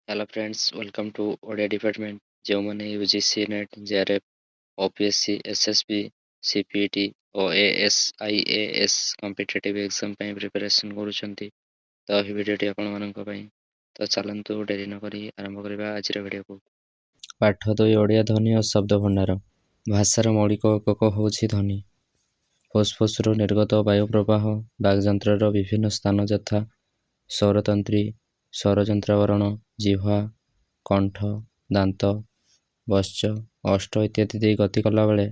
Hello friends welcome to Odia department जो मैंने UGC NET JRF OPSC SSB CPT और ASIAS competitive exam ପାଇଁ preparation କରୁଛନ୍ତି ତ ଏହି ଭିଡ଼ିଓଟି ଆପଣମାନଙ୍କ ପାଇଁ ତ ଚାଲନ୍ତୁ ଡେରି ନକରି ଆରମ୍ଭ କରିବା ଆଜିର ଭିଡ଼ିଓକୁ। ପାଠ 2 ଓଡ଼ିଆ ଧ୍ୱନି ଓ ଶବ୍ଦ ଭଣ୍ଡାର। ଭାଷାର ମୌଳିକ ଏକକ ହେଉଛି ଧ୍ୱନି। ଫୁସ୍ଫୁସ୍ରୁ ନିର୍ଗତ ବାୟୁ ପ୍ରବାହ ବାଗଯନ୍ତ୍ରର ବିଭିନ୍ନ ସ୍ଥାନ ଯଥା ସ୍ୱରତନ୍ତ୍ରୀ, ସ୍ୱରଯନ୍ତ୍ରାବରଣ, ଜିହ୍ୱା, କଣ୍ଠ, ଦାନ୍ତ, ବଶ୍ଚ, ଅଷ୍ଟ ଇତ୍ୟାଦି ଦେଇ ଗତି କଲାବେଳେ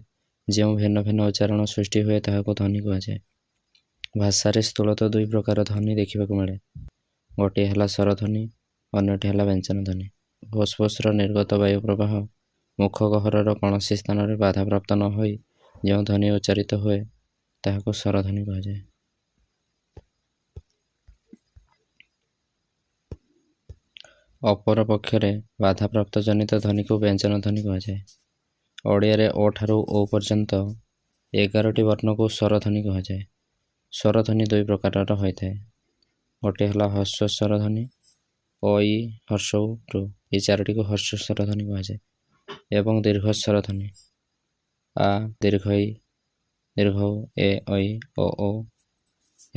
ଯେଉଁ ଭିନ୍ନ ଭିନ୍ନ ଉଚ୍ଚାରଣ ସୃଷ୍ଟି ହୁଏ ତାହାକୁ ଧ୍ୱନି କୁହାଯାଏ। ଭାଷାରେ ସ୍ଥୂଳତଃ ଦୁଇ ପ୍ରକାର ଧ୍ୱନି ଦେଖିବାକୁ ମିଳେ। ଗୋଟିଏ ହେଲା ସ୍ୱରଧ୍ୱନି, ଅନ୍ୟଟି ହେଲା ବ୍ୟଞ୍ଜନ ଧ୍ୱନି। ଫୁସ୍ଫୁସ୍ର ନିର୍ଗତ ବାୟୁ ପ୍ରବାହ ମୁଖ ଗହ୍ୱରର କୌଣସି ସ୍ଥାନରେ ବାଧାପ୍ରାପ୍ତ ନ ହୋଇ ଯେଉଁ ଧ୍ୱନି ଉଚ୍ଚାରିତ ହୁଏ ତାହାକୁ ସ୍ୱରଧ୍ୱନି କୁହାଯାଏ। ଅପର ପକ୍ଷରେ ବାଧାପ୍ରାପ୍ତ ଜନିତ ଧ୍ୱନିକୁ ବ୍ୟଞ୍ଜନ ଧ୍ୱନି କୁହାଯାଏ। ଓଡ଼ିଆରେ ଓ ଠାରୁ ଓ ପର୍ଯ୍ୟନ୍ତ 11ଟି ବର୍ଣ୍ଣକୁ ସ୍ୱରଧ୍ୱନି କୁହାଯାଏ। ସ୍ୱରଧ୍ୱନି ଦୁଇ ପ୍ରକାରର ହୋଇଥାଏ। ଗୋଟିଏ ହେଲା ହ୍ରସ୍ୱ ସ୍ୱରଧ୍ୱନି ଓ ଇ ହର୍ଷୌ ରୁ ଏହି ଚାରୋଟିକୁ ହର୍ଷସ୍ୱର ସ୍ୱରଧ୍ୱନି କୁହାଯାଏ ଏବଂ ଦୀର୍ଘ ସ୍ୱରଧ୍ୱନି ଆ ଦୀର୍ଘ ଇ ଦୀର୍ଘ ଏ ଐ ଓ ଓ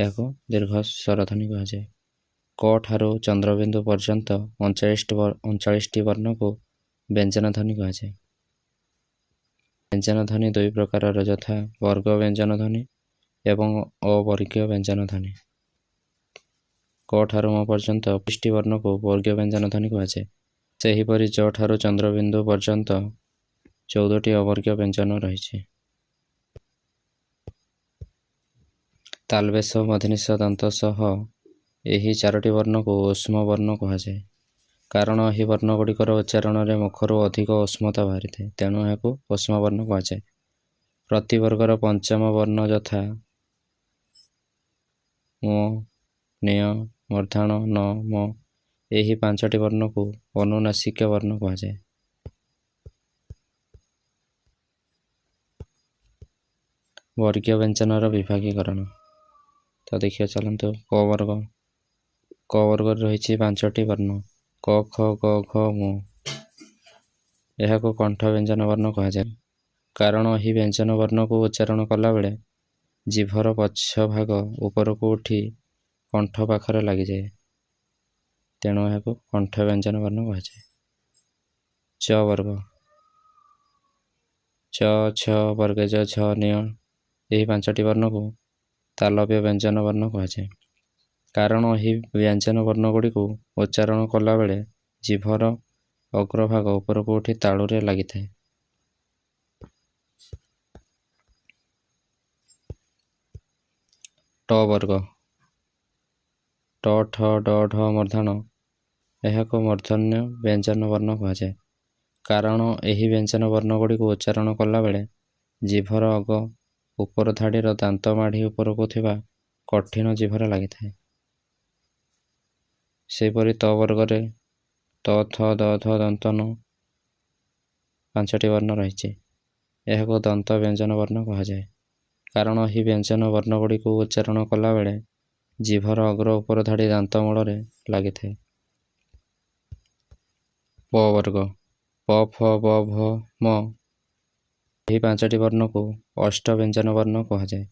ଏହାକୁ ଦୀର୍ଘ ସ୍ୱରଧ୍ୱନି କୁହାଯାଏ। କ ଠାରୁ ଚନ୍ଦ୍ରବିନ୍ଦୁ ପର୍ଯ୍ୟନ୍ତ 39ଟି ବର୍ଣ୍ଣକୁ ବ୍ୟଞ୍ଜନ ଧ୍ୱନି କୁହାଯାଏ। ବ୍ୟଞ୍ଜନ ଧ୍ୱନି ଦୁଇ ପ୍ରକାରର ଯଥା ବର୍ଗ ବ୍ୟଞ୍ଜନ ଧ୍ୱନି ଏବଂ ଅବର୍ଗୀୟ ବ୍ୟଞ୍ଜନ ଧ୍ୱନି। କ ଠାରୁ ମ ପର୍ଯ୍ୟନ୍ତ 25ଟି ବର୍ଣ୍ଣକୁ ବର୍ଗୀୟ ବ୍ୟଞ୍ଜନ ଧ୍ୱନି କୁହାଯାଏ। ସେହିପରି ଜ ଠାରୁ ଚନ୍ଦ୍ରବିନ୍ଦୁ ପର୍ଯ୍ୟନ୍ତ 14ଟି ଅବର୍ଗୀୟ ବ୍ୟଞ୍ଜନ ରହିଛି। ତାଲବେଶ ମୂର୍ଧନ୍ୟ ଦନ୍ତ ସହ ଏହି ଚାରୋଟି ବର୍ଣ୍ଣକୁ ଊଷ୍ମ ବର୍ଣ୍ଣ କୁହାଯାଏ। କାରଣ ଏହି ବର୍ଣ୍ଣଗୁଡ଼ିକର ଉଚ୍ଚାରଣରେ ମୁଖରୁ ଅଧିକ ଉଷ୍ମତା ବାହାରିଥାଏ, ତେଣୁ ଏହାକୁ ଊଷ୍ମ ବର୍ଣ୍ଣ କୁହାଯାଏ। ପ୍ରତିବର୍ଗର ପଞ୍ଚମ ବର୍ଣ୍ଣ ଯଥା ମ, ଣ୍ୟ, ମୂର୍ଧନ, ନ, ମ ଏହି 5ଟି ବର୍ଣ୍ଣକୁ ଅନୁନାସିକ ବର୍ଣ୍ଣ କୁହାଯାଏ। ବର୍ଗୀୟ ବ୍ୟଞ୍ଜନର ବିଭାଗୀକରଣ ତ ଦେଖିବା ଚାଲନ୍ତୁ। କ ବର୍ଗ। କ ବର୍ଗରେ ରହିଛି 5ଟି ବର୍ଣ୍ଣ କ, ଖ, ଗ, ଘ, ଙ। ଏହାକୁ କଣ୍ଠ ବ୍ୟଞ୍ଜନ ବର୍ଣ୍ଣ କୁହାଯାଏ। କାରଣ ଏହି ବ୍ୟଞ୍ଜନ ବର୍ଣ୍ଣକୁ ଉଚ୍ଚାରଣ କଲାବେଳେ ଜିଭର ପଛ ଭାଗ ଉପରକୁ ଉଠି କଣ୍ଠ ପାଖରେ ଲାଗିଯାଏ, ତେଣୁ ଏହାକୁ କଣ୍ଠ ବ୍ୟଞ୍ଜନ ବର୍ଣ୍ଣ କୁହାଯାଏ। ଚ ବର୍ଗ। ଚ, ଛ, ବର୍ଗେଜ, ଝ, ଣ୍ୟ ଏହି 5ଟି ବର୍ଣ୍ଣକୁ ତାଲବ୍ୟ ବ୍ୟଞ୍ଜନ ବର୍ଣ୍ଣ କୁହାଯାଏ। କାରଣ ଏହି ବ୍ୟଞ୍ଜନ ବର୍ଣ୍ଣଗୁଡ଼ିକୁ ଉଚ୍ଚାରଣ କଲାବେଳେ ଜିଭର ଅଗ୍ରଭାଗ ଉପରକୁ ଉଠି ତାଳୁରେ ଲାଗିଥାଏ। ଟ ବର୍ଗ। ଟ, ଠ, ଡ, ଢ ମୂର୍ଧନ ଏହାକୁ ମୂର୍ଧନ୍ୟ ବ୍ୟଞ୍ଜନ ବର୍ଣ୍ଣ କୁହାଯାଏ। କାରଣ ଏହି ବ୍ୟଞ୍ଜନ ବର୍ଣ୍ଣଗୁଡ଼ିକୁ ଉଚ୍ଚାରଣ କଲାବେଳେ ଜିଭର ଅଗ ଉପର ଧାଡ଼ିର ଦାନ୍ତ ମାଢ଼ି ଉପରକୁ ଥିବା କଠିନ ଜିଭରେ ଲାଗିଥାଏ। ସେହିପରି ତ ବର୍ଗରେ ତ, ଥ, ଦ, ଧ, ଦନ୍ତ ନ 5ଟି ବର୍ଣ୍ଣ ରହିଛି। ଏହାକୁ ଦନ୍ତ ବ୍ୟଞ୍ଜନ ବର୍ଣ୍ଣ କୁହାଯାଏ। କାରଣ ଏହି ବ୍ୟଞ୍ଜନ ବର୍ଣ୍ଣଗୁଡ଼ିକୁ ଉଚ୍ଚାରଣ କଲାବେଳେ ଜିଭର ଅଗ୍ର ଉପର ଧାଡ଼ି ଦାନ୍ତ ମୂଳରେ ଲାଗିଥାଏ। ପ ବର୍ଗ। ପ, ଫ, ବ, ଭ, ମ ଏହି 5ଟି ବର୍ଣ୍ଣକୁ ଅଷ୍ଟ ବ୍ୟଞ୍ଜନ ବର୍ଣ୍ଣ କୁହାଯାଏ।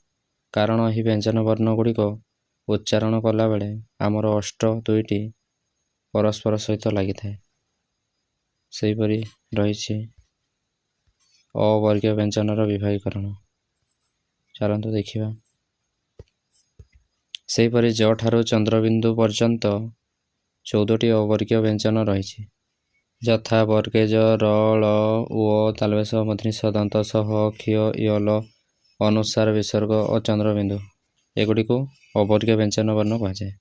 କାରଣ ଏହି ବ୍ୟଞ୍ଜନ ବର୍ଣ୍ଣଗୁଡ଼ିକ ଉଚ୍ଚାରଣ କଲାବେଳେ ଆମର ଅଷ୍ଟ 2ଟି ପରସ୍ପର ସହିତ ଲାଗିଥାଏ। ସେହିପରି ରହିଛି ଅବର୍ଗୀୟ ବ୍ୟଞ୍ଜନର ବିଭାଗୀକରଣ। ଚାଲନ୍ତୁ ଦେଖିବା। ସେହିପରି ଜ ଠାରୁ ଚନ୍ଦ୍ରବିନ୍ଦୁ ପର୍ଯ୍ୟନ୍ତ 14ଟି ଅବର୍ଗୀୟ ବ୍ୟଞ୍ଜନ ରହିଛି ଯଥା ବର୍ଗେଜ, ର, ଳ, ଉ, ତାଲବେଶ ମୂର୍ଧନ୍ୟ ଦନ୍ତ ସହ କ୍ଷୀୟ, ୟ, ଲ ଅନୁସାର ବିସର୍ଗ ଓ ଚନ୍ଦ୍ରବିନ୍ଦୁ ଏଗୁଡ଼ିକୁ ଅବର୍ଗୀୟ ବ୍ୟଞ୍ଜନ ବର୍ଣ୍ଣ କୁହାଯାଏ।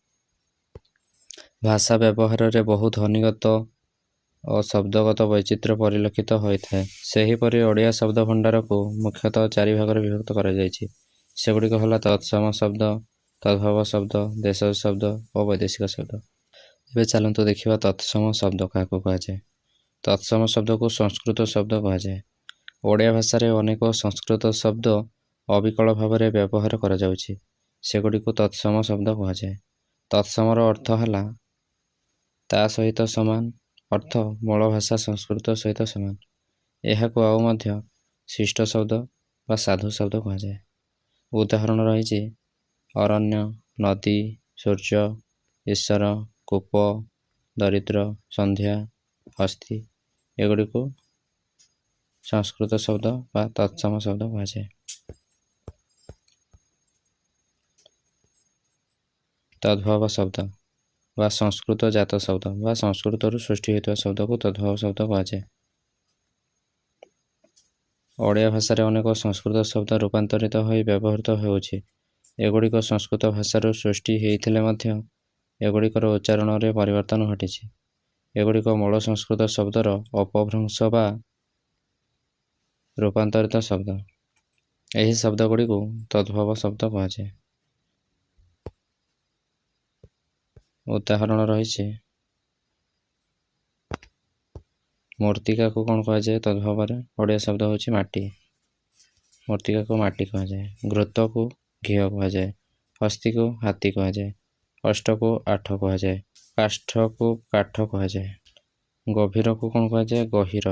ଭାଷା ବ୍ୟବହାରରେ ବହୁ ଧ୍ୱନିଗତ ଓ ଶବ୍ଦଗତ ବୈଚିତ୍ର୍ୟ ପରିଲକ୍ଷିତ ହୋଇଥାଏ। ସେହିପରି ଓଡ଼ିଆ ଶବ୍ଦ ଭଣ୍ଡାରକୁ ମୁଖ୍ୟତଃ 4 ଭାଗରେ ବିଭକ୍ତ କରାଯାଇଛି। ସେଗୁଡ଼ିକ ହେଲା ତତ୍ସମ ଶବ୍ଦ, ତଦ୍ଭବ ଶବ୍ଦ, ଦେଶଜ ଶବ୍ଦ ଓ ବୈଦେଶିକ ଶବ୍ଦ। ଏବେ ଚାଲନ୍ତୁ ଦେଖିବା ତତ୍ସମ ଶବ୍ଦ କାହାକୁ କୁହାଯାଏ। ତତ୍ସମ ଶବ୍ଦକୁ ସଂସ୍କୃତ ଶବ୍ଦ କୁହାଯାଏ। ଓଡ଼ିଆ ଭାଷାରେ ଅନେକ ସଂସ୍କୃତ ଶବ୍ଦ ଅବିକଳ ଭାବରେ ବ୍ୟବହାର କରାଯାଉଛି। ସେଗୁଡ଼ିକୁ ତତ୍ସମ ଶବ୍ଦ କୁହାଯାଏ। ତତ୍ସମର ଅର୍ଥ ହେଲା ତା ସହିତ ସମାନ ଅର୍ଥ ମୂଳ ଭାଷା ସଂସ୍କୃତ ସହିତ ସମାନ। ଏହାକୁ ଆଉ ମଧ୍ୟ ଶିଷ୍ଟ ଶବ୍ଦ ବା ସାଧୁ ଶବ୍ଦ କୁହାଯାଏ। ଉଦାହରଣ ରହିଛି ଅରଣ୍ୟ, ନଦୀ, ସୂର୍ଯ୍ୟ, ଈଶ୍ୱର, କୂପ, ଦରିଦ୍ର, ସନ୍ଧ୍ୟା, ହସ୍ତୀ। ଏଗୁଡ଼ିକୁ ସଂସ୍କୃତ ଶବ୍ଦ ବା ତତ୍ସମ ଶବ୍ଦ କୁହାଯାଏ। ତଦ୍ଭବ ଶବ୍ଦ ବା ସଂସ୍କୃତ ଜାତ ଶବ୍ଦ ବା ସଂସ୍କୃତରୁ ସୃଷ୍ଟି ହୋଇଥିବା ଶବ୍ଦକୁ ତଦ୍ଭବ ଶବ୍ଦ କୁହାଯାଏ। ଓଡ଼ିଆ ଭାଷାରେ ଅନେକ ସଂସ୍କୃତ ଶବ୍ଦ ରୂପାନ୍ତରିତ ହୋଇ ବ୍ୟବହୃତ ହେଉଛି। ଏଗୁଡ଼ିକ ସଂସ୍କୃତ ଭାଷାରୁ ସୃଷ୍ଟି ହୋଇଥିଲେ ମଧ୍ୟ ଏଗୁଡ଼ିକର ଉଚ୍ଚାରଣରେ ପରିବର୍ତ୍ତନ ଘଟିଛି। ଏଗୁଡ଼ିକ ମୂଳ ସଂସ୍କୃତ ଶବ୍ଦର ଅପଭ୍ରଂଶ ବା ରୂପାନ୍ତରିତ ଶବ୍ଦ। ଏହି ଶବ୍ଦଗୁଡ଼ିକୁ ତଦ୍ଭବ ଶବ୍ଦ କୁହାଯାଏ। ଉଦାହରଣ ରହିଛି ମୂର୍ତ୍ତିକାକୁ କ'ଣ କୁହାଯାଏ ତଦ୍ଭବରେ? ଓଡ଼ିଆ ଶବ୍ଦ ହେଉଛି ମାଟି। ମୂର୍ତ୍ତିକାକୁ ମାଟି କୁହାଯାଏ। ଘୃତକୁ ଘିଅ କୁହାଯାଏ। ହସ୍ତୀକୁ ହାତୀ କୁହାଯାଏ। ଅଷ୍ଟକୁ ଆଠ କୁହାଯାଏ। କାଷ୍ଠକୁ କାଠ କୁହାଯାଏ। ଗଭୀରକୁ କ'ଣ କୁହାଯାଏ? ଗହୀର।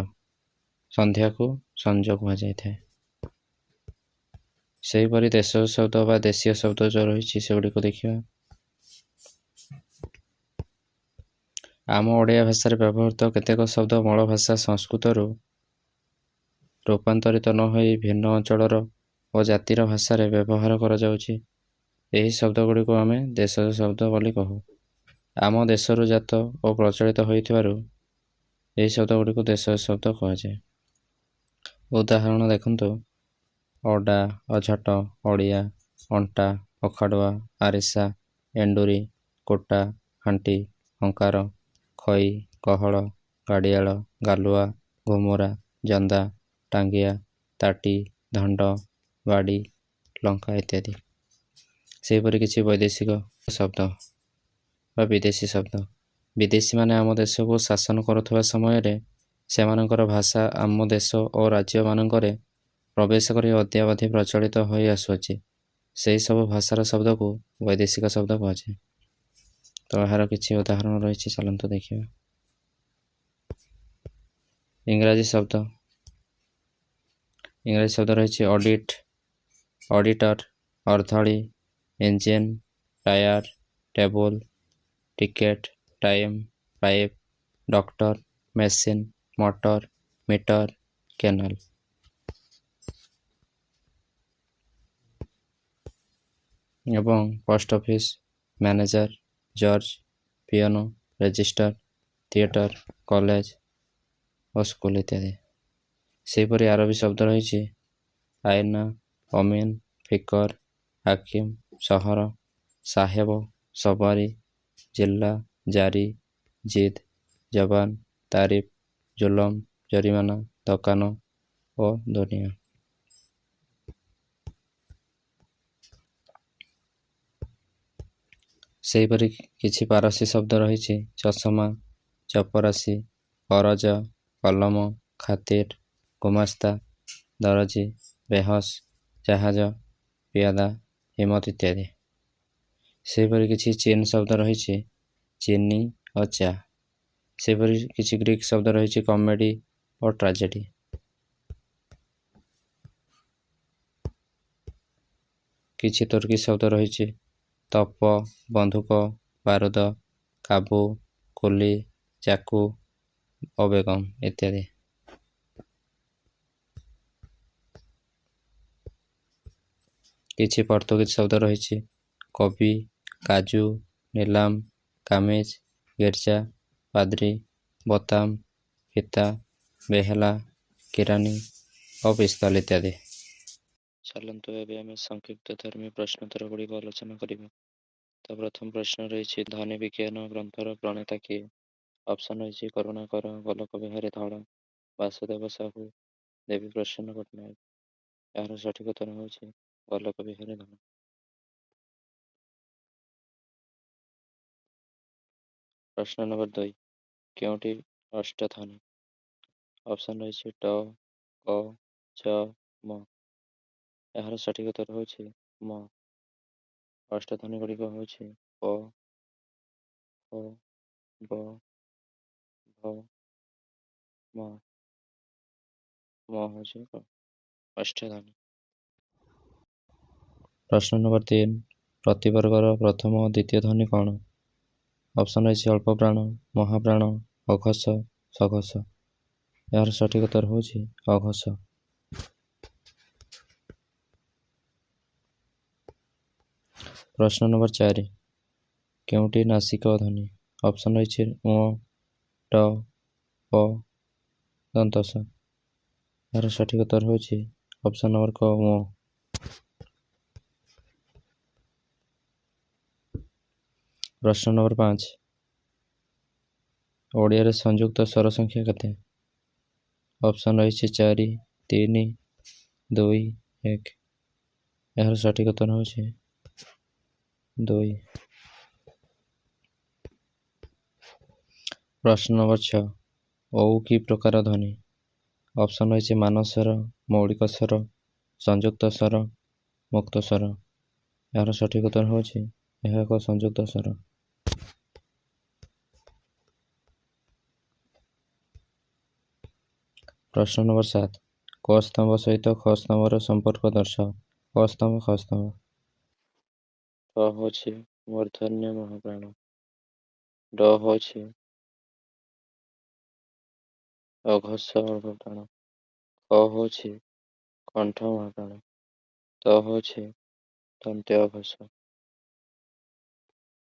ସନ୍ଧ୍ୟାକୁ ସଞ୍ଜ କୁହାଯାଇଥାଏ। ସେହିପରି ଦେଶ ଶବ୍ଦ ବା ଦେଶୀୟ ଶବ୍ଦ ଯେଉଁ ରହିଛି ସେଗୁଡ଼ିକୁ ଦେଖିବା। ଆମ ଓଡ଼ିଆ ଭାଷାରେ ବ୍ୟବହୃତ କେତେକ ଶବ୍ଦ ମୂଳ ଭାଷା ସଂସ୍କୃତରୁ ରୂପାନ୍ତରିତ ନ ହୋଇ ଭିନ୍ନ ଅଞ୍ଚଳର ଓ ଜାତିର ଭାଷାରେ ବ୍ୟବହାର କରାଯାଉଛି। ଏହି ଶବ୍ଦଗୁଡ଼ିକୁ ଆମେ ଦେଶଜ ଶବ୍ଦ ବୋଲି କହୁ। ଆମ ଦେଶରୁ ଜାତ ଓ ପ୍ରଚଳିତ ହୋଇଥିବାରୁ ଏହି ଶବ୍ଦଗୁଡ଼ିକୁ ଦେଶଜ ଶବ୍ଦ କୁହାଯାଏ। ଉଦାହରଣ ଦେଖନ୍ତୁ ଅଡ଼ା, ଅଝଟ, ଓଡ଼ିଆ, ଅଣ୍ଟା, ଅଖାଡ଼ୁଆ, ଆରିସା, ଏଣ୍ଡୁରି, କୋଟା, ଖାଣ୍ଟି, ହଙ୍କାର, ଖଇ, କହଳ, ଗାଡ଼ିଆଳ, ଗାଲୁଆ, ଘୁମୁରା, ଜନ୍ଦା, ଟାଙ୍ଗିଆ, ତାଟି, ଧଣ୍ଡ, ବାଡ଼ି, ଲଙ୍କା ଇତ୍ୟାଦି। ସେହିପରି କିଛି ବୈଦେଶିକ ଶବ୍ଦ ବା ବିଦେଶୀ ଶବ୍ଦ। ବିଦେଶୀମାନେ ଆମ ଦେଶକୁ ଶାସନ କରୁଥିବା ସମୟରେ ସେମାନଙ୍କର ଭାଷା ଆମ ଦେଶ ଓ ରାଜ୍ୟମାନଙ୍କରେ ପ୍ରବେଶ କରି ଅଦ୍ୟାବଧି ପ୍ରଚଳିତ ହୋଇ ଆସୁଅଛି। ସେହିସବୁ ଭାଷାର ଶବ୍ଦକୁ ବୈଦେଶିକ ଶବ୍ଦ କୁହାଯାଏ। ତ ଏହାର କିଛି ଉଦାହରଣ ରହିଛି, ଚାଲନ୍ତୁ ଦେଖିବା। ଇଂରାଜୀ ଶବ୍ଦ। ଇଂରାଜୀ ଶବ୍ଦ ରହିଛି ଅଡ଼ିଟ୍, ଅଡ଼ିଟର, ଅର୍ଦ୍ଧଳି, engine, tyre, table, ticket, time, pipe, doctor, machine, motor, meter, canal. ଏବଂ post office, manager, judge, peon, register, theatre, college ଓ ସ୍କୁଲ ଇତ୍ୟାଦି। ସେହିପରି ଆରବୀ ଶବ୍ଦ ରହିଛି ଆଇନା, ଅମିନ, ଫିକର, ହାକିମ, ସହର, ସାହେବ, ସବାରୀ, ଜିଲ୍ଲା, ଜାରି, ଜିଦ୍, ଜବାନ, ତାରିଫ, ଜୁଲମ, ଜରିମାନା, ଦୋକାନ ଓ ଦୁନିଆ। ସେହିପରି କିଛି ପାରସୀ ଶବ୍ଦ ରହିଛି ଚଷମା, ଚପରାସୀ, ଅରଜ, କଲମ, ଖାତିର, ଗୁମାସ୍ତା, ଦରଜୀ, ବେହସ, ଜାହାଜ, ପିଆଦା, ହିମତ ଇତ୍ୟାଦି। ସେହିପରି କିଛି ଚୀନ ଶବ୍ଦ ରହିଛି ଚିନି ଓ ଚା। ସେହିପରି କିଛି ଗ୍ରୀକ୍ ଶବ୍ଦ ରହିଛି କମେଡ଼ି ଓ ଟ୍ରାଜେଡି। କିଛି ତୁର୍କୀ ଶବ୍ଦ ରହିଛି ତପ, ବନ୍ଧୁକ, ବାରୁଦ, କାବୁ, କୁଲି, ଚାକୁ ଓ ବେଗମ ଇତ୍ୟାଦି। କିଛି ପର୍ତ୍ତୁଗୀଜ ଶବ୍ଦ ରହିଛି କବି, କାଜୁ, ନିଲାମ, କାମିଜ, ଗିର୍ଜା, ପାଦ୍ରୀ, ବୋତାମ, ଫିତା, ବେହେଲା, କିରାନୀ ଓ ପିସ୍ତଲ ଇତ୍ୟାଦି। ଚାଲନ୍ତୁ ଏବେ ଆମେ ସଂକ୍ଷିପ୍ତ ଧର୍ମୀ ପ୍ରଶ୍ନୋତ୍ତର ଗୁଡ଼ିକ ଆଲୋଚନା କରିବା। ତ ପ୍ରଥମ ପ୍ରଶ୍ନ ରହିଛି ଧ୍ୱନି ବିଜ୍ଞାନ ଗ୍ରନ୍ଥର ପ୍ରଣେତା କିଏ? ଅପସନ୍ ରହିଛି କରୁଣାକର, ଗୋଲକ ବିହାରୀ ଧଳ, ବାସୁଦେବ ସାହୁ, ଦେବୀ ପ୍ରସନ୍ନ ପଟ୍ଟନାୟକ। ଏହାର ସଠିକ ଉତ୍ତର ହେଉଛି ଗୋଲକ ବିହାରୀ ଧଳ। ପ୍ରଶ୍ନ ନମ୍ବର 2, କେଉଁଠି ଅଷ୍ଟଧ୍ୱନି? ଅପସନ୍ ରହିଛି ଟ, କ, ଚ, ମ। ଏହାର ସଠିକ ଉତ୍ତର ହେଉଛି ମ। ଅଷ୍ଟଧ୍ୱନି ଗୁଡ଼ିକ ହେଉଛି ପ, ଫ, ବ, ଭ, ମ ମ ହେଉଛି ଷଷ୍ଠ ଧ୍ୱନି। ପ୍ରଶ୍ନ ନମ୍ବର 3 ପ୍ରତିବର୍ଗର ପ୍ରଥମ ଓ ଦ୍ୱିତୀୟ ଧ୍ୱନି କ'ଣ? ଅପସନ୍ ଅଛି ଅଳ୍ପ ପ୍ରାଣ, ମହାପ୍ରାଣ, ଅଘୋଷ, ସଘୋଷ। ଏହାର ସଠିକ୍ ଉତ୍ତର ହେଉଛି ଅଘୋଷ। ପ୍ରଶ୍ନ ନମ୍ବର 4 କେଉଁଟି ନାସିକ ଧ୍ୱନି? ଅପସନ୍ ଅଛି ଅ, ଟ, ପ, ଦନ୍ତସ। ଏହାର ସଠିକ୍ ଉତ୍ତର ହେଉଛି ଅପସନ୍ ନମ୍ବର କ ଅ। ପ୍ରଶ୍ନ ନମ୍ବର 5 ଓଡ଼ିଆରେ ସଂଯୁକ୍ତ ସ୍ୱର ସଂଖ୍ୟା କେତେ? ଅପସନ୍ ରହିଛି 4, 3, 2, 1। ଏହାର ସଠିକ୍ ଉତ୍ତର ହେଉଛି 2। ପ୍ରଶ୍ନ ନମ୍ବର 6 ଔ କି ପ୍ରକାର ଧ୍ୱନି? ଅପସନ୍ ରହିଛି ମାନସ୍ୱର, ମୌଳିକ ସ୍ୱର, ସଂଯୁକ୍ତ ସ୍ୱର, ମୁକ୍ତ ସ୍ୱର। ଏହାର ସଠିକ୍ ଉତ୍ତର ହେଉଛି ଏହା ଏକ ସଂଯୁକ୍ତ ସ୍ୱର। ପ୍ରଶ୍ନ ନମ୍ବର 7 କ ସ୍ତମ୍ଭ ସହିତ ଖ ସ୍ତମ୍ଭର ସମ୍ପର୍କ ଦର୍ଶାଅ। କ ସ୍ତମ୍ଭ, ଖ ସ୍ତମ୍ଭ। କ ହେଉଛି ମୂର୍ଧନ୍ୟ ମହାପ୍ରାଣ, ଡ ହେଉଛି ଅଘୋଷ ଅଳ୍ପପ୍ରାଣ, କ ହେଉଛି କଣ୍ଠ ମହାପ୍ରାଣ, ତ ହେଉଛି ଦନ୍ତ୍ୟ ଅଘୋଷ।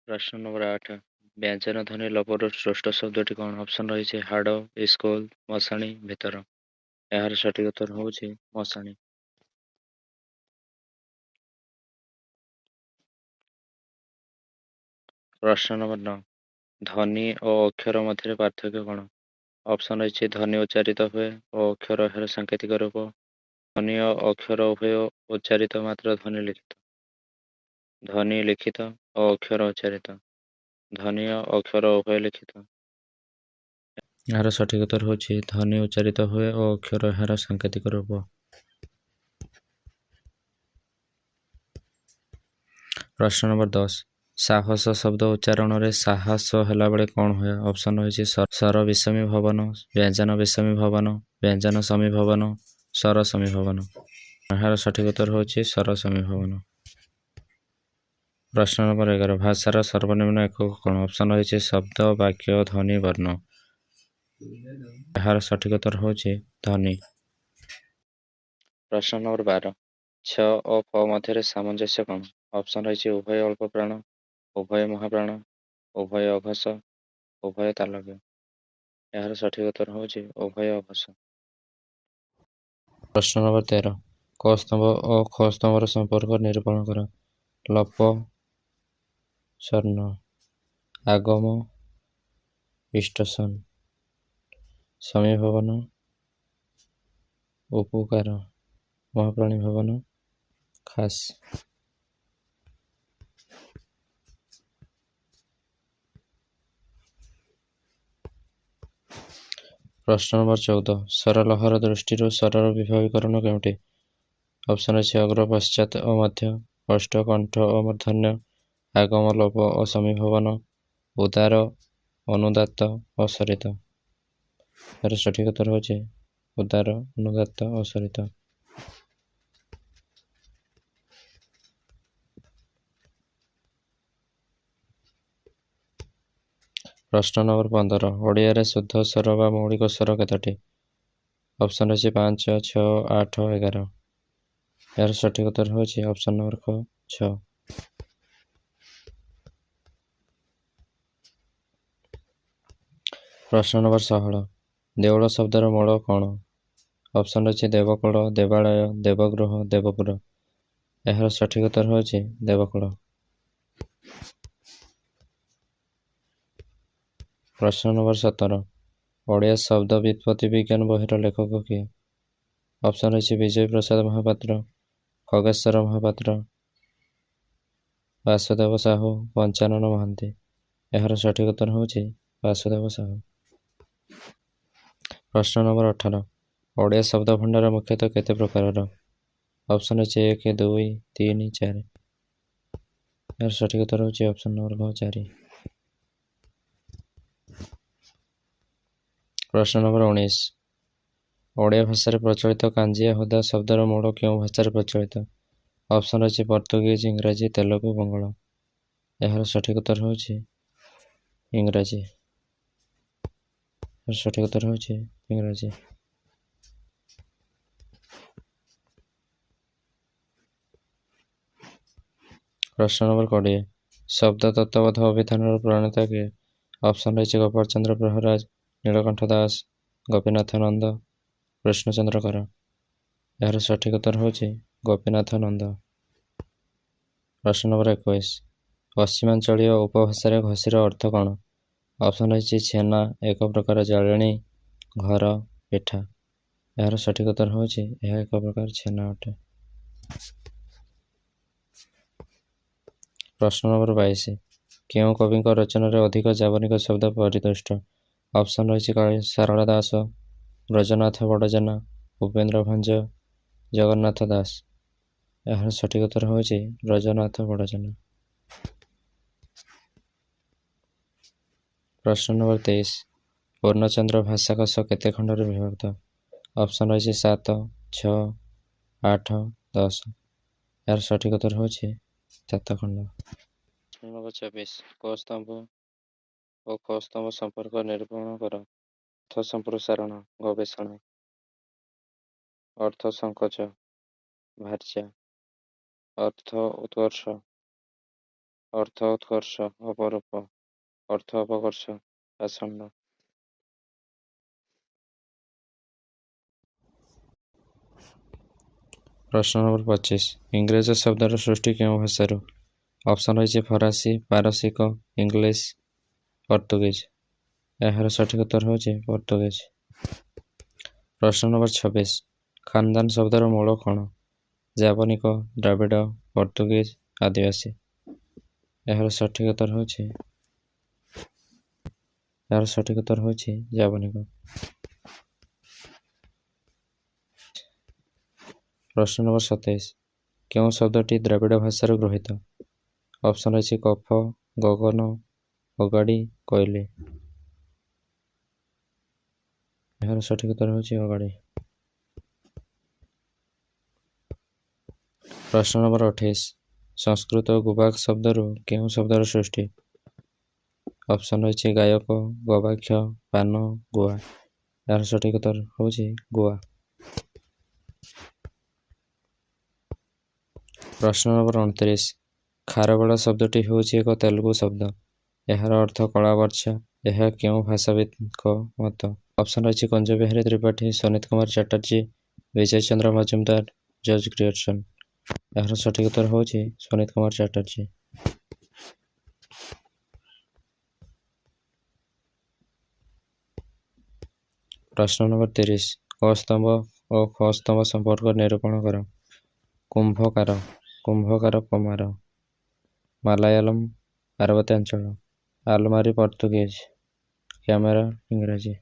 ପ୍ରଶ୍ନ ନମ୍ବର 8 ବ୍ୟଞ୍ଜନ ଧ୍ୱନି ଲୋପର ସୃଷ୍ଟ ଶବ୍ଦଟି କ'ଣ? ଅପସନ୍ ରହିଛି ହାଡ଼, ଇସ୍କୁଲ, ମଶାଣି, ଭିତର। ଏହାର ସଠିକ୍ ଉତ୍ତର ହେଉଛି ମଶାଣି। ପ୍ରଶ୍ନ ନମ୍ବର 9 ଧ୍ୱନି ଓ ଅକ୍ଷର ମଧ୍ୟରେ ପାର୍ଥକ୍ୟ କ'ଣ? ଅପସନ୍ ରହିଛି ଧ୍ୱନି ଉଚ୍ଚାରିତ ହୁଏ ଓ ଅକ୍ଷର ଏହାର ସାଙ୍କେତିକ ରୂପ। ଧ୍ୱନି ଓ ଅକ୍ଷର ଉଭୟ ଉଚ୍ଚାରିତ, ମାତ୍ର ଧ୍ୱନି ଲିଖିତ। ଧ୍ୱନି ଲିଖିତ ଓ ଅକ୍ଷର ଉଚ୍ଚାରିତ। ଧ୍ୱନି ଓ ଅକ୍ଷର ଉଭୟ ଲିଖିତ। ଏହାର ସଠିକ୍ ଉତ୍ତର ହେଉଛି ଧ୍ୱନି ଉଚ୍ଚାରିତ ହୁଏ ଓ ଅକ୍ଷର ଏହାର ସାଙ୍କେତିକ ରୂପ। ପ୍ରଶ୍ନ ନମ୍ବର 10 ସାହସ ଶବ୍ଦ ଉଚ୍ଚାରଣରେ ସାହସ ହେଲାବେଳେ କ'ଣ ହୁଏ? ଅପସନ୍ ରହିଛି ସ୍ୱର ବିଷମୀ ଭବନ, ବ୍ୟଞ୍ଜନ ବିଷମୀ ଭବନ, ବ୍ୟଞ୍ଜନ ସମୀଭବନ, ସ୍ୱର ସମୀଭବନ। ଏହାର ସଠିକ୍ ଉତ୍ତର ହେଉଛି ସ୍ୱର ସମୀଭବନ। ପ୍ରଶ୍ନ ନମ୍ବର 11 ଭାଷାର ସର୍ବନିମ୍ନ ଏକକ କ'ଣ? ଅପସନ୍ ରହିଛି ଶବ୍ଦ, ବାକ୍ୟ, ଧ୍ୱନି, ବର୍ଣ୍ଣ। ଏହାର ସଠିକ୍ ଉତ୍ତର ହେଉଛି ଧ୍ୱନି। ପ୍ରଶ୍ନ ନମ୍ବର 12 ଛ ଓ ଫ ମଧ୍ୟରେ ସାମଞ୍ଜସ୍ୟ କ'ଣ? ଅପସନ୍ ରହିଛି ଉଭୟ ଅଳ୍ପ ପ୍ରାଣ, ଉଭୟ ମହାପ୍ରାଣ, ଉଭୟ ଅଘୋଷ, ଉଭୟ ତାଲବ୍ୟ। ଏହାର ସଠିକ୍ ଉତ୍ତର ହେଉଛି ଉଭୟ ଅଘୋଷ। ପ୍ରଶ୍ନ ନମ୍ବର 13 କ ସ୍ତମ୍ଭ ଓ ଖ ସ୍ତମ୍ଭର ସମ୍ପର୍କ ନିରୂପଣ କର। ଲୋପ, ସ୍ୱର୍ଣ୍ଣ, ଆଗମ, ଇଷ୍ଟସନ, ସମୀଭବନ, ଉପକାର, ମହାପ୍ରାଣୀ ଭବନ, ଖାସ। ପ୍ରଶ୍ନ ନମ୍ବର 14 ସ୍ୱରଲହର ଦୃଷ୍ଟିରୁ ସ୍ୱରର ବିଭାଗୀକରଣ କେଉଁଠି? ଅପସନ୍ ଅଛି ଅଗ୍ର, ପଶ୍ଚାତ ଓ ମଧ୍ୟ, ଅଷ୍ଟ, କଣ୍ଠ ଓ ମୂର୍ଧନ୍ୟ, ଆଗମ, ଲୋପ ଓ ସମୀଭବନ, ଉଦାର, ଅନୁଦାତ୍ତ ଓ ସ୍ୱରିତ। ଏହାର ସଠିକ୍ ଉତ୍ତର ହେଉଛି ଉଦାର, ଅନୁଦାତ୍ତ ଓ ସ୍ୱରିତ। ପ୍ରଶ୍ନ ନମ୍ବର 15 ଓଡ଼ିଆରେ ଶୁଦ୍ଧ ସ୍ୱର ବା ମୌଳିକ ସ୍ୱର କେତୋଟି? ଅପସନ୍ ଅଛି 5, 6, 8, 11। ଏହାର ସଠିକ୍ ଉତ୍ତର ହେଉଛି ଅପସନ୍ ନମ୍ବର କ 6। ପ୍ରଶ୍ନ ନମ୍ବର 16 ଦେଉଳ ଶବ୍ଦର ମୂଳ କ'ଣ? ଅପସନ୍ ଅଛି ଦେବକୁଳ, ଦେବାଳୟ, ଦେବଗୃହ, ଦେବପୁର। ଏହାର ସଠିକ୍ ଉତ୍ତର ହେଉଛି ଦେବକୁଳ। ପ୍ରଶ୍ନ ନମ୍ବର 17 ଓଡ଼ିଆ ଶବ୍ଦ ବ୍ୟୁତ୍ପତ୍ତି ବିଜ୍ଞାନ ବହିର ଲେଖକ କିଏ? ଅପସନ୍ ଅଛି ବିଜୟ ପ୍ରସାଦ ମହାପାତ୍ର, ଖଗେଶ୍ୱର ମହାପାତ୍ର, ବାସୁଦେବ ସାହୁ, ପଞ୍ଚାନନ ମହାନ୍ତି। ଏହାର ସଠିକ୍ ଉତ୍ତର ହେଉଛି ବାସୁଦେବ ସାହୁ। ପ୍ରଶ୍ନ ନମ୍ବର 18 ଓଡ଼ିଆ ଶବ୍ଦ ଭଣ୍ଡାର ମୁଖ୍ୟତଃ କେତେ ପ୍ରକାରର? ଅପସନ୍ ଅଛି 1, 2, 3, 4। ଏହାର ସଠିକ୍ ଉତ୍ତର ହେଉଛି ଅପସନ୍ ନମ୍ବର 4। ପ୍ରଶ୍ନ ନମ୍ବର 19 ଓଡ଼ିଆ ଭାଷାରେ ପ୍ରଚଳିତ କାଞ୍ଜିଆ ହୁଦା ଶବ୍ଦର ମୂଳ କେଉଁ ଭାଷାରେ ପ୍ରଚଳିତ? ଅପସନ୍ ଅଛି ପର୍ତ୍ତୁଗୀଜ, ଇଂରାଜୀ, ତେଲୁଗୁ, ବଙ୍ଗଳା। ଏହାର ସଠିକ୍ ଉତ୍ତର ହେଉଛି ଇଂରାଜୀ। ସଠିକ୍ ଉତ୍ତର ହେଉଛି ଇଂରାଜୀ। ପ୍ରଶ୍ନ ନମ୍ବର 20 ଶବ୍ଦ ତତ୍ତ୍ୱବୋଧ ଅଭିଧାନର ପ୍ରଣେତା କିଏ? ଅପସନ୍ ରହିଛି ଗୋପାଳ ଚନ୍ଦ୍ର ପ୍ରହରାଜ, ନୀଳକଣ୍ଠ ଦାସ, ଗୋପୀନାଥ ନନ୍ଦ, କୃଷ୍ଣଚନ୍ଦ୍ର କର। ଏହାର ସଠିକ୍ ଉତ୍ତର ହେଉଛି ଗୋପୀନାଥ ନନ୍ଦ। ପ୍ରଶ୍ନ ନମ୍ବର 21 ପଶ୍ଚିମାଞ୍ଚଳୀୟ ଉପଭାଷାରେ ଘଷିର ଅର୍ଥ କ'ଣ? ଅପସନ୍ ରହିଛି ଛେନା, ଏକ ପ୍ରକାର ଜାଳେଣୀ, ଘର, ପିଠା। ଏହାର ସଠିକ୍ ଉତ୍ତର ହେଉଛି ଏହା ଏକ ପ୍ରକାର ଛେନା ଅଟେ। ପ୍ରଶ୍ନ ନମ୍ବର 22 କେଉଁ କବିଙ୍କ ରଚନାରେ ଅଧିକ ଯାବନିକ ଶବ୍ଦ ପରିଦୃଷ୍ଟ? ଅପସନ୍ ରହିଛି କାଳୀ ସାରଳା ଦାସ, ବ୍ରଜନାଥ ବଡ଼ଜେନା, ଉପେନ୍ଦ୍ର ଭଞ୍ଜ, ଜଗନ୍ନାଥ ଦାସ। ଏହାର ସଠିକ୍ ଉତ୍ତର ହେଉଛି ବ୍ରଜନାଥ ବଡ଼ଜେନା। ପ୍ରଶ୍ନ ନମ୍ବର 23 ପୂର୍ଣ୍ଣଚନ୍ଦ୍ର ଭାଷାକୋଷ କେତେ ଖଣ୍ଡରେ ବିଭକ୍ତ? ଅପସନ୍ ରହିଛି 7, 6, 8, 10। ଏହାର ସଠିକ୍ ଉତ୍ତର ହେଉଛି 7 ଖଣ୍ଡ। ପ୍ରଶ୍ନ ନମ୍ବର 24 କ ସ୍ତମ୍ଭ ଓ ଖ ସ୍ତମ୍ଭ ସମ୍ପର୍କ ନିରୂପଣ କର। ଅର୍ଥ ସମ୍ପ୍ରସାରଣ, ଗବେଷଣା, ଅର୍ଥ ସଂକୋଚ, ଭାର୍ଯ୍ୟା, ଅର୍ଥ ଉତ୍କର୍ଷ, ଅପରୂପ, ଅର୍ଥ ଅପକର୍ଷ, ପାଷଣ୍ଡ। ପ୍ରଶ୍ନ ନମ୍ବର 25 ଇଂରେଜ ଶବ୍ଦର ସୃଷ୍ଟି କେଉଁ ଭାଷାରୁ? ଅପସନ୍ ରହିଛି ଫରାସୀ, ପାରସିକ, ଇଂଲିଶ, ପର୍ତ୍ତୁଗୀଜ। ଏହାର ସଠିକ୍ ଉତ୍ତର ହେଉଛି ପର୍ତ୍ତୁଗୀଜ। ପ୍ରଶ୍ନ ନମ୍ବର 26 ଖାନଦାନ ଶବ୍ଦର ମୂଳ କ'ଣ? ଯାବନିକ, ଦ୍ରାବିଡ଼, ପର୍ତ୍ତୁଗୀଜ, ଆଦିବାସୀ। ଏହାର ସଠିକ୍ ଉତ୍ତର ହେଉଛି ଯାବନିକ। ପ୍ରଶ୍ନ ନମ୍ବର 27 କେଉଁ ଶବ୍ଦଟି ଦ୍ରାବିଡ଼ ଭାଷାରୁ ଗୃହୀତ? ଅପସନ୍ ରହିଛି କଫ, ଗଗନ, ଅଗାଡ଼ି, କୋଇଲି। ଏହାର ସଠିକ୍ ଉତ୍ତର ହେଉଛି ଅଗାଡ଼ି। ପ୍ରଶ୍ନ ନମ୍ବର 28 ସଂସ୍କୃତ ଗୁବାକ ଶବ୍ଦରୁ କେଉଁ ଶବ୍ଦର ସୃଷ୍ଟି? ଅପସନ୍ ରହିଛି ଗାୟକ, ଗବାକ୍ଷ, ପାନ, ଗୁଆ। ଏହାର ସଠିକ୍ ଉତ୍ତର ହେଉଛି ଗୁଆ। ପ୍ରଶ୍ନ ନମ୍ବର 29 ଖାରବେଳ ଶବ୍ଦଟି ହେଉଛି ଏକ ତେଲୁଗୁ ଶବ୍ଦ। ଏହାର ଅର୍ଥ କଳା ବର୍ଚ୍ଛା। ଏହା କେଉଁ ଭାଷାବିତ୍ଙ୍କ ମତ? ଅପସନ୍ ରହିଛି କୁଞ୍ଜ ବିହାରୀ ତ୍ରିପାଠୀ, ସନିତ କୁମାର ଚାଟାର୍ଜୀ, ବିଜୟ ଚନ୍ଦ୍ର ମଜୁମଦାର, ଜର୍ଜ ଗ୍ରିୟର୍ସନ। ଏହାର ସଠିକ୍ ଉତ୍ତର ହେଉଛି ସନିତ କୁମାର ଚାଟାର୍ଜୀ। ପ୍ରଶ୍ନ ନମ୍ବର 30 କ ସ୍ତମ୍ଭ ଓ ଖ ସ୍ତମ୍ଭ ସମ୍ପର୍କ ନିରୂପଣ କର। କୁମ୍ଭକାର, କୁମାର, ମାଲାୟାଲମ, ପାର୍ବତ୍ୟାଞ୍ଚଳ, ଆଲମାରୀ, ପର୍ତ୍ତୁଗୀଜ, କ୍ୟାମେରା, ଇଂରାଜୀ।